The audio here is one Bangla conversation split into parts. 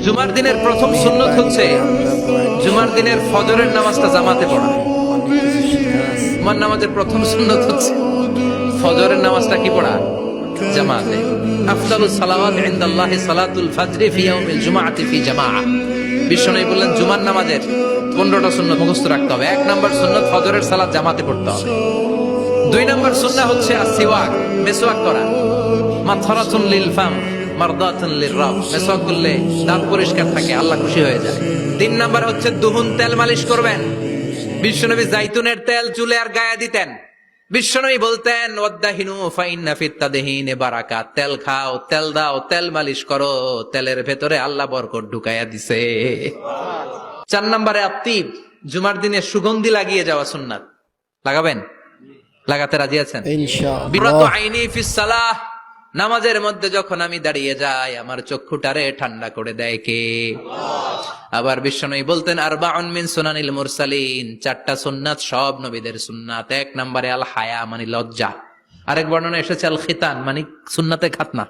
জুমার দিনের প্রথম সুন্নত হচ্ছে জুমার দিনের ফজরের নামাজটা জামাতে পড়া। জুমার নামাজের প্রথম সুন্নত হচ্ছে ফজরের নামাজটা কি পড়া? জামাতে। আফদালুস সালাওয়াত ইনদাল্লাহি সালাতুল ফাজরি ফি ইয়াউমিল জুমআতি ফি জামাআহ। বিশ্বনবী বললেন জুমার নামাজের 15টা সুন্নত মুখস্থ রাখতে হবে। 1 নাম্বার সুন্নত ফজরের সালাত জামাতে পড়তে হবে। 2 নাম্বার সুন্নাহ হচ্ছে আসওয়াক, মেসওয়াক করা। মাতহারাতুন লিল ফাম মারদাতুন লিররাব, মেসওয়াক করলে দাঁত পরিষ্কার থাকে, আল্লাহ খুশি হয়ে যায়। 3 নাম্বার হচ্ছে দুহুন, তেল মালিশ করবেন। বিশ্বনবী জাইতুনের তেল চুলে আর গায়ে দিতেন। বিশ্বনবী বলতেন ওয়াদাহিনু ফাইন্না ফিত তাদহিনে বারাকাত, তেল খাও, তেল দাও, তেল মালিশ করো, তেলের ভেতরে আল্লাহ বরকত ঢুকাইয়া দিছে। 4 নম্বরে আত্তিব, জুমার দিনে সুগন্ধি লাগিয়ে যাওয়া সুন্নাত। লাগাবেন? লাগাতে রাজি আছেন? ইনশাআল্লাহ। বিরত আইনি ফিস সালাহ, নামাজের মধ্যে যখন আমি দাঁড়িয়ে যাই আমার চক্ষুটারে ঠান্ডা করে দেয় কে? আবার বিশ্বনবী বলতেন আরবাউন মিন সুনানিল মুরসালিন, 4টা সুন্নাত সব নবীদের সুন্নাত। 1 নম্বরে আল হায়া মানে লজ্জা। আরেক বর্ণনা এসেছে আল খিতান মানে সুন্নাতে খাতনা,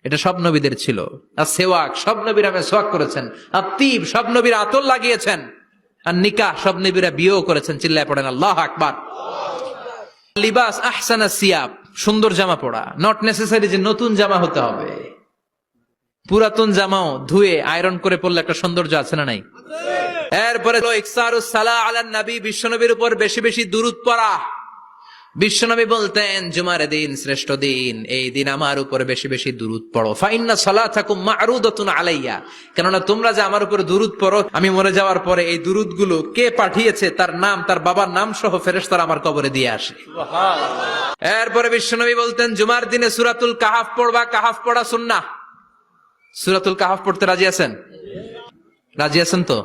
এটা সব নবীদের ছিল। আর সেওয়াক, সব নবীরা মেসওয়াক করেছেন। আর তিব, সব নবীরা আতর লাগিয়েছেন। আর নিকাহ, সব নবীরা বিয়েও করেছেন। চিল্লায় পড়েন আল্লাহু আকবার। লিবাস আহসানা সিয়াব, সুন্দর জামা পড়া। নট নেসেসারি যে নতুন জামা হতে হবে, পুরাতন জামাও ধুয়ে আয়রন করে পড়লে একটা সৌন্দর্য আছে না নাই? এরপরে ইকসারুস সালাহ আলান নবী, বিশ্বনবীর উপর বেশি বেশি দুরূদ পড়া। বিশ্বনবী বলতেন জুমার দিন শ্রেষ্ঠ দিন, এই দিন আমার উপর বেশি বেশি দুরূদ পড়ো। ফাইন্না সালাতাকুম মা'রুদাতুন আলাইয়া, কেননা তোমরা যে আমার উপর দুরূদ পড়ো, আমি মরে যাওয়ার পরে এই দুরূদ গুলো কে পাঠিয়েছে তার নাম, তার বাবার নাম সহ ফেরেশতারা আমার কবরে দিয়ে আসে। সুবহানাল্লাহ। এরপরে বিশ্বনবী বলতেন জুমার দিনে সূরাতুল কাহাফ পড়বা। কাহাফ পড়া সুন্নাহ। সূরাতুল কাহাফ পড়তে রাজি আছেন? রাজি আছেন তো?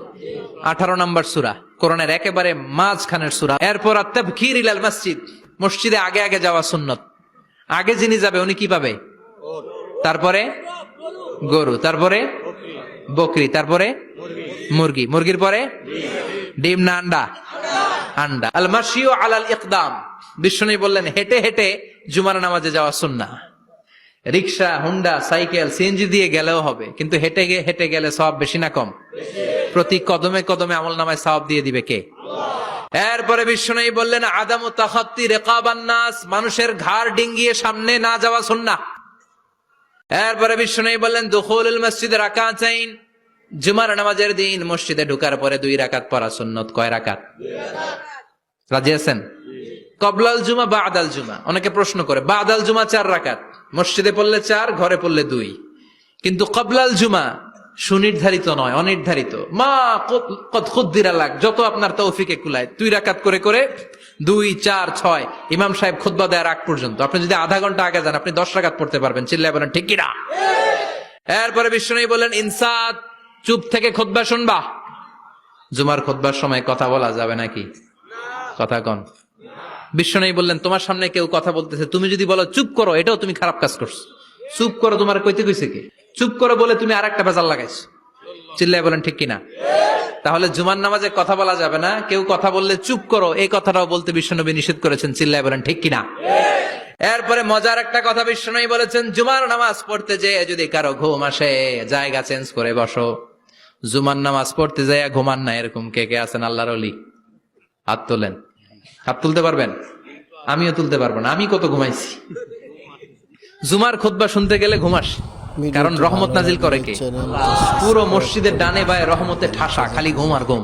18 নম্বর সূরা, কোরআনের একেবারে মাঝখানের সূরা। এরপর আত-তাবকির ইলাল মসজিদ, মসজিদে আগে আগে যাওয়া সুন্নত। আগে যিনি যাবে উনি কি পাবে? তারপরে গরু, তারপরে বকরি, তারপরে মুরগি, মুরগির পরে ডিম না আন্ডা? আন্ডা। আল মাশিউ আলাল ইকদাম, বিশ্বনবী বললেন হেঁটে হেঁটে জুমার নামাজে যাওয়া সুন্নাহ। রিকশা, হুন্ডা, সাইকেল, সিএনজি দিয়ে গেলেও হবে, কিন্তু হেঁটে হেঁটে গেলে সওয়াব বেশি না কম? প্রতি কদমে কদমে আমলনামায় সওয়াব দিয়ে দিবে কে? এরপরে বিশ্বনবী বললেন আদামু তাখাত্তি রিকাবান নাস, মানুষের ঘাড় ডিঙ্গিয়ে সামনে না যাওয়া সুন্নাহ। এরপরে বিশ্বনবী বললেন দুখুলুল মসজিদে রাকাতাইন, জুমার নামাজের দিন মসজিদে ঢোকার পরে 2 রাকাত পড়া সুন্নত। কয় রাকাত? 2 রাকাত। রাজি আছেন? কবলাল জুমা বাদাল জুমা, অনেকে প্রশ্ন করে বাদাল জুমা 4 রাকাত, মসজিদে পড়লে 4, ঘরে পড়লে 2। কিন্তু কবলাল জুমা সুনির্ধারিত নয়, অনির্ধারিত। মা কদ খুদ্দিরা লাক, যত আপনার তৌফিকে কুলায় 2 রাকাত করে করে 2, 4, 6 ইমাম সাহেব খুতবা দেওয়ার আগ পর্যন্ত। আপনি যদি আধা ঘন্টা আগে যান আপনি 10 রাকাত পড়তে পারবেন। চিল্লায় বলেন ঠিক কিনা? এরপরে বিশ্বনবী বললেন ইনসাত, চুপ থেকে খুতবা শুনবা। জুমার খুতবার সময় কথা বলা যাবে নাকি? কথা কন। বিশ্বনবী বললেন তোমার সামনে কেউ কথা বলতেছে, তুমি যদি বলো চুপ করো, এটাও তুমি খারাপ কাজ করছো। চুপ করো তোমার কইতে কইছে কে? চুপ করো বলে তুমি আরেকটা ভেজাল লাগাইছো। চিল্লায় বলেন ঠিক কিনা? তাহলে জুমার নামাজে কথা বলা যাবে না। কেউ কথা বললে চুপ করো, এই কথাটাও বলতে বিশ্বনবী নিষেধ করেছেন। চিল্লায় বলেন ঠিক কিনা? এরপরে মজার একটা কথা বিশ্বনবী বলেছেন, জুমার নামাজ পড়তে যেয়ে যদি কারো ঘুম আসে জায়গা চেঞ্জ করে বসো। জুমার নামাজ পড়তে যায় ঘুমান না, এরকম কে কে আছেন আল্লাহর ওলি? হাত তোলেন। হাত তুলতে পারবেন? আমিও তুলতে পারবো না, আমি কত ঘুমাইছি। জুমার খুতবা শুনতে গেলে ঘুমাস, কারণ রহমত নাজিল করে কে? পুরো মসজিদের ডানে বায়ে রহমতে ঠাসা, খালি ঘুম আর ঘুম।